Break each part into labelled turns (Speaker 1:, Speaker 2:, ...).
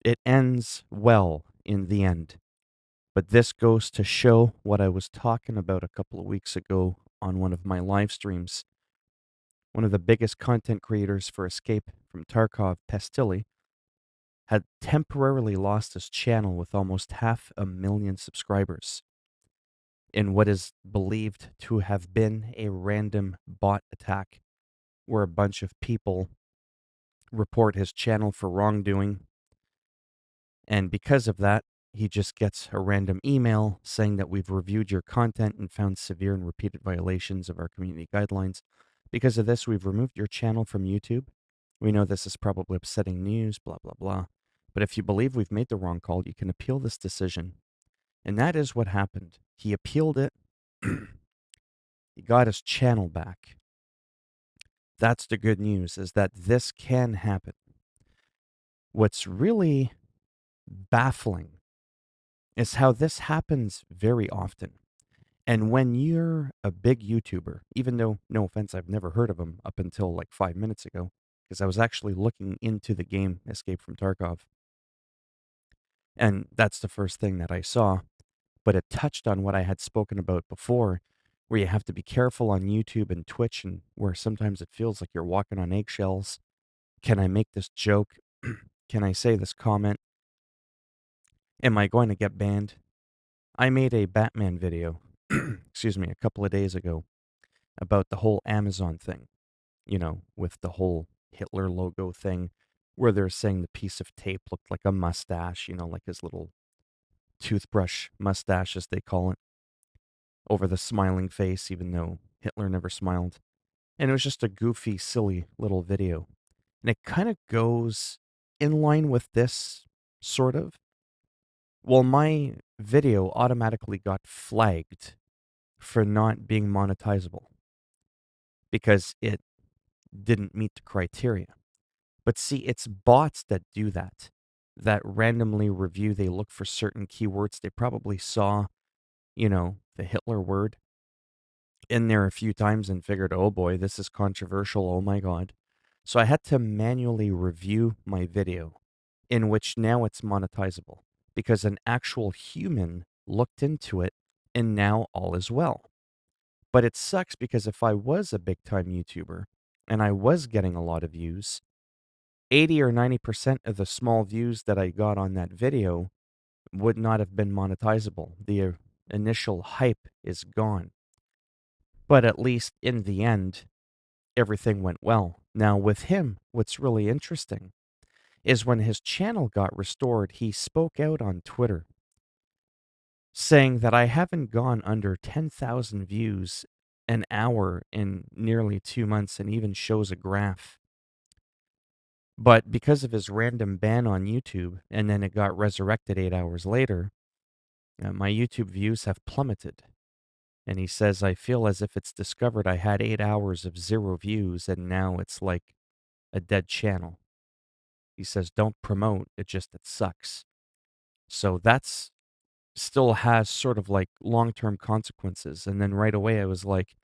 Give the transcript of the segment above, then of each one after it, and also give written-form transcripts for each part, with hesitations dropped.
Speaker 1: It ends well in the end. But this goes to show what I was talking about a couple of weeks ago on one of my live streams. One of the biggest content creators for Escape from Tarkov Pestily had temporarily lost his channel with almost 500,000 subscribers in what is believed to have been a random bot attack where a bunch of people report his channel for wrongdoing. And because of that, he just gets a random email saying that we've reviewed your content and found severe and repeated violations of our community guidelines. Because of this, we've removed your channel from YouTube. We know this is probably upsetting news, blah, blah, blah. But if you believe we've made the wrong call, you can appeal this decision. And that is what happened. He appealed it. He got his channel back. That's the good news, is that this can happen. What's really baffling is how this happens very often. And when you're a big YouTuber, even though, no offense, I've never heard of him up until like 5 minutes ago, because I was actually looking into the game Escape from Tarkov. And that's the first thing that I saw. But it touched on what I had spoken about before, where you have to be careful on YouTube and Twitch, and where sometimes it feels like you're walking on eggshells. Can I make this joke? Can I say this comment? Am I going to get banned? I made a Batman video, excuse me, a couple of days ago about the whole Amazon thing, with the whole Hitler logo thing, where they're saying the piece of tape looked like a mustache, like his little toothbrush mustache, as they call it, over the smiling face, even though Hitler never smiled. And it was just a goofy, silly little video. And it kind of goes in line with this, sort of. Well, my video automatically got flagged for not being monetizable because it didn't meet the criteria. But see, it's bots that do that, that randomly review. They look for certain keywords. They probably saw, the Hitler word in there a few times and figured, oh boy, this is controversial. Oh my God. So I had to manually review my video, in which now it's monetizable because an actual human looked into it and now all is well. But it sucks because if I was a big time YouTuber and I was getting a lot of views, 80 or 90% of the small views that I got on that video would not have been monetizable. The initial hype is gone. But at least in the end, everything went well. Now, with him, what's really interesting is when his channel got restored, he spoke out on Twitter saying that I haven't gone under 10,000 views an hour in nearly 2 months, and even shows a graph. But because of his random ban on YouTube, and then it got resurrected 8 hours later, my YouTube views have plummeted. And he says, I feel as if it's discovered I had 8 hours of 0 views, and now it's like a dead channel. He says, don't promote, it sucks. So that's still has sort of like long-term consequences. And then right away I was like,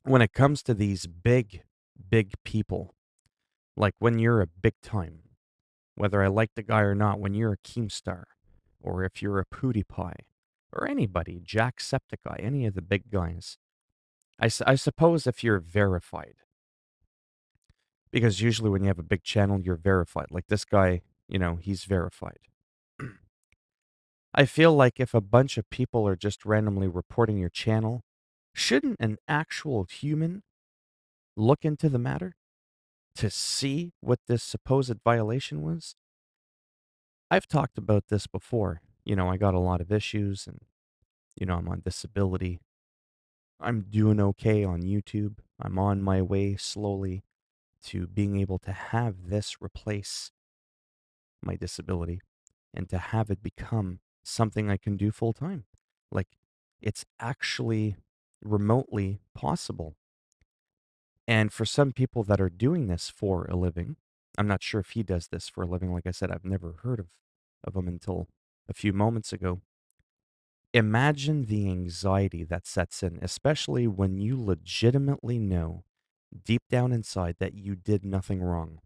Speaker 1: when it comes to these big, big people, like when you're a big time, whether I like the guy or not, when you're a Keemstar, or if you're a PewDiePie, or anybody, Jacksepticeye, any of the big guys, I suppose if you're verified, because usually when you have a big channel, you're verified. Like this guy, he's verified. I feel like if a bunch of people are just randomly reporting your channel, shouldn't an actual human look into the matter to see what this supposed violation was? I've talked about this before. I got a lot of issues and, I'm on disability. I'm doing okay on YouTube. I'm on my way slowly to being able to have this replace my disability and to have it become something I can do full time. Like, it's actually remotely possible. And for some people that are doing this for a living, I'm not sure if he does this for a living. Like I said, I've never heard of him until a few moments ago. Imagine the anxiety that sets in, especially when you legitimately know deep down inside that you did nothing wrong,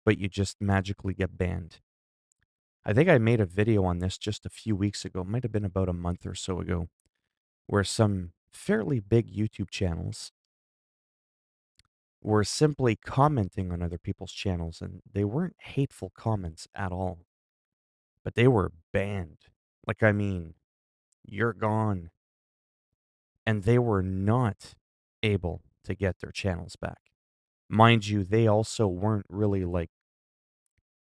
Speaker 1: but you just magically get banned. I think I made a video on this just a few weeks ago. It might have been about a month or so ago, where some fairly big YouTube channels were simply commenting on other people's channels, and they weren't hateful comments at all, but they were banned. Like, I mean, you're gone. And they were not able to get their channels back. Mind you, they also weren't really like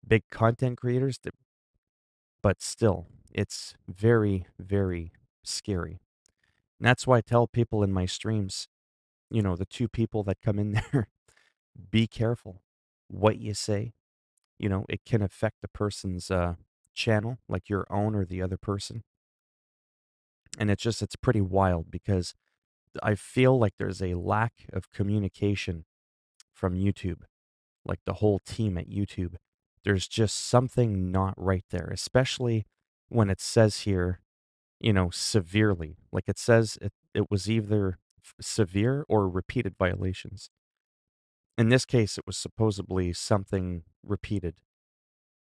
Speaker 1: big content creators, but still, it's very, very scary. And that's why I tell people in my streams, the two people that come in there, be careful what you say. It can affect the person's channel, like your own or the other person. And it's pretty wild because I feel like there's a lack of communication from YouTube, like the whole team at YouTube. There's just something not right there, especially when it says here, severely. Like it says it was either severe or repeated violations. In this case, it was supposedly something repeated,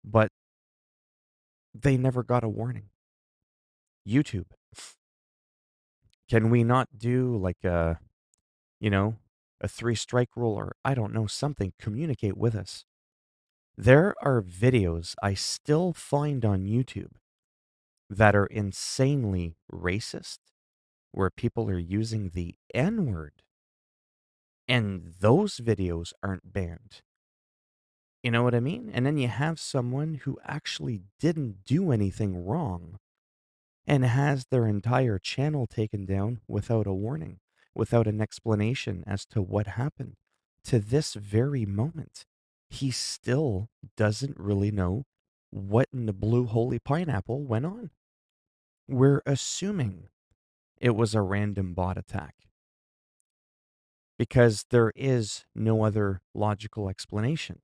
Speaker 1: but they never got a warning. YouTube, can we not do like you know, a three strike rule or I don't know, something? Communicate with us. There are videos I still find on YouTube that are insanely racist, where people are using the N word, and those videos aren't banned. You know what I mean? And then you have someone who actually didn't do anything wrong and has their entire channel taken down without a warning, without an explanation as to what happened. To this very moment, he still doesn't really know what in the blue holy pineapple went on. We're assuming it was a random bot attack because there is no other logical explanation.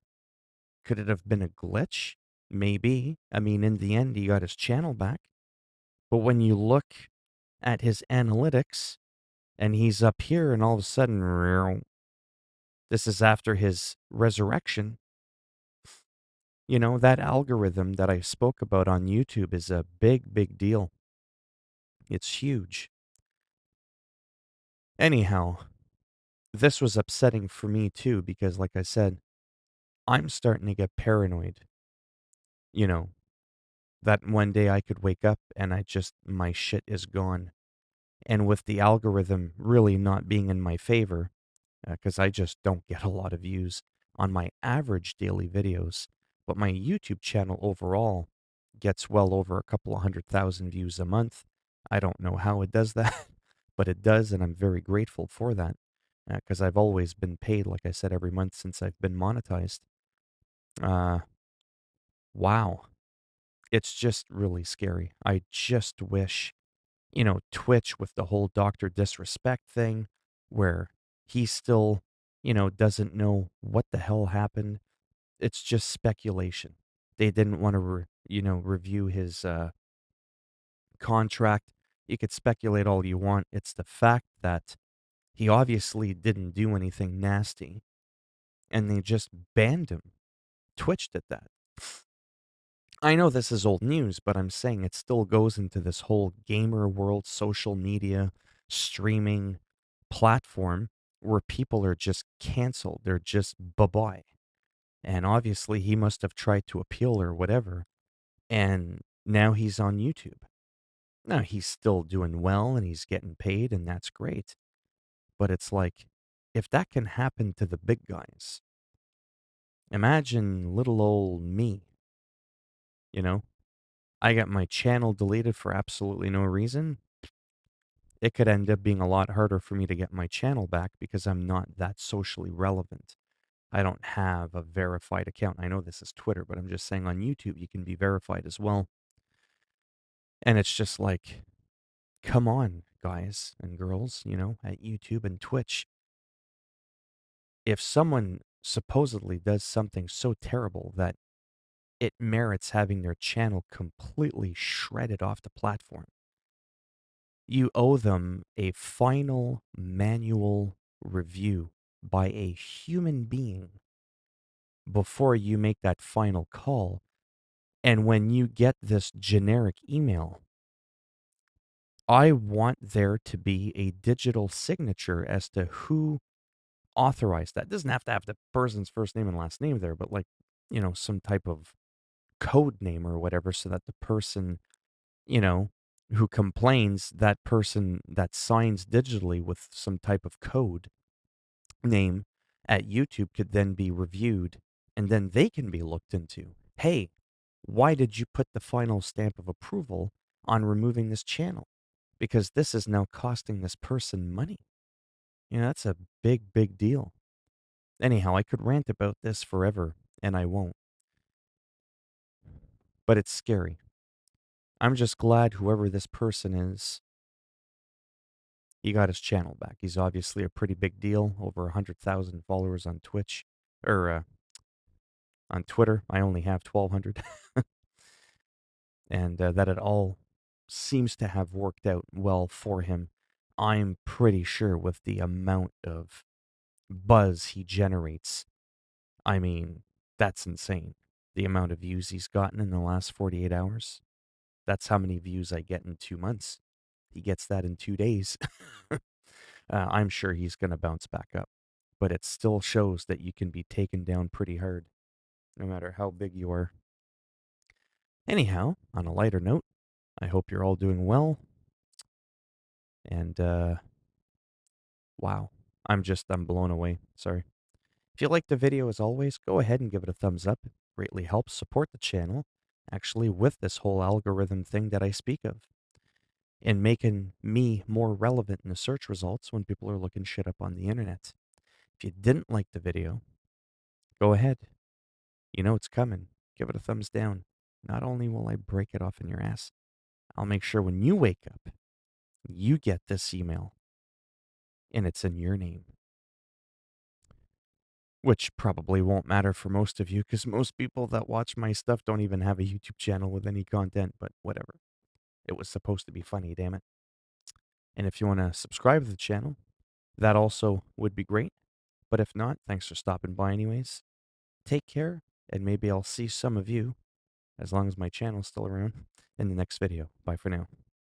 Speaker 1: Could it have been a glitch? Maybe. I mean, in the end, he got his channel back. But when you look at his analytics and he's up here and all of a sudden, this is after his resurrection, that algorithm that I spoke about on YouTube is a big, big deal. It's huge. Anyhow, this was upsetting for me too, because like I said, I'm starting to get paranoid, you know, that one day I could wake up and my shit is gone. And with the algorithm really not being in my favor, because I just don't get a lot of views on my average daily videos, but my YouTube channel overall gets well over a couple of 100,000 views a month. I don't know how it does that, but it does, and I'm very grateful for that because I've always been paid, like I said, every month since I've been monetized. Uh, wow. It's just really scary. I just wish, Twitch with the whole Dr. Disrespect thing, where he still, doesn't know what the hell happened. It's just speculation. They didn't want to, review his contract. You could speculate all you want. It's the fact that he obviously didn't do anything nasty and they just banned him. Twitch did that. I know this is old news, but I'm saying it still goes into this whole gamer world, social media, streaming platform where people are just canceled. They're just bye-bye. And obviously, he must have tried to appeal or whatever. And now he's on YouTube. Now, he's still doing well and he's getting paid, and that's great. But it's like, if that can happen to the big guys, imagine little old me, you know? I got my channel deleted for absolutely no reason. It could end up being a lot harder for me to get my channel back because I'm not that socially relevant. I don't have a verified account. I know this is Twitter, but I'm just saying on YouTube you can be verified as well. And it's just like, come on, guys and girls, at YouTube and Twitch. If someone supposedly does something so terrible that it merits having their channel completely shredded off the platform, you owe them a final manual review by a human being before you make that final call. And when you get this generic email, I want there to be a digital signature as to who authorized that. It doesn't have to have the person's first name and last name there, but like, some type of code name or whatever so that the person, you know, who complains, that person that signs digitally with some type of code name at YouTube could then be reviewed and then they can be looked into. Hey, why did you put the final stamp of approval on removing this channel? Because this is now costing this person money. That's a big, big deal. Anyhow, I could rant about this forever, and I won't. But it's scary. I'm just glad whoever this person is, he got his channel back. He's obviously a pretty big deal, over 100,000 followers on Twitch, or on Twitter. I only have 1,200. And that it all seems to have worked out well for him. I'm pretty sure with the amount of buzz he generates. I mean, that's insane. The amount of views he's gotten in the last 48 hours. That's how many views I get in 2 months. He gets that in 2 days. I'm sure he's going to bounce back up. But it still shows that you can be taken down pretty hard, no matter how big you are. Anyhow, on a lighter note, I hope you're all doing well. And, wow, I'm blown away. Sorry. If you liked the video, as always, go ahead and give it a thumbs up. It greatly helps support the channel, actually, with this whole algorithm thing that I speak of, and making me more relevant in the search results when people are looking shit up on the internet. If you didn't like the video, go ahead. You know it's coming. Give it a thumbs down. Not only will I break it off in your ass, I'll make sure when you wake up, you get this email, and it's in your name. Which probably won't matter for most of you, because most people that watch my stuff don't even have a YouTube channel with any content, but whatever. It was supposed to be funny, damn it. And if you want to subscribe to the channel, that also would be great. But if not, thanks for stopping by anyways. Take care, and maybe I'll see some of you, as long as my channel's still around, in the next video. Bye for now.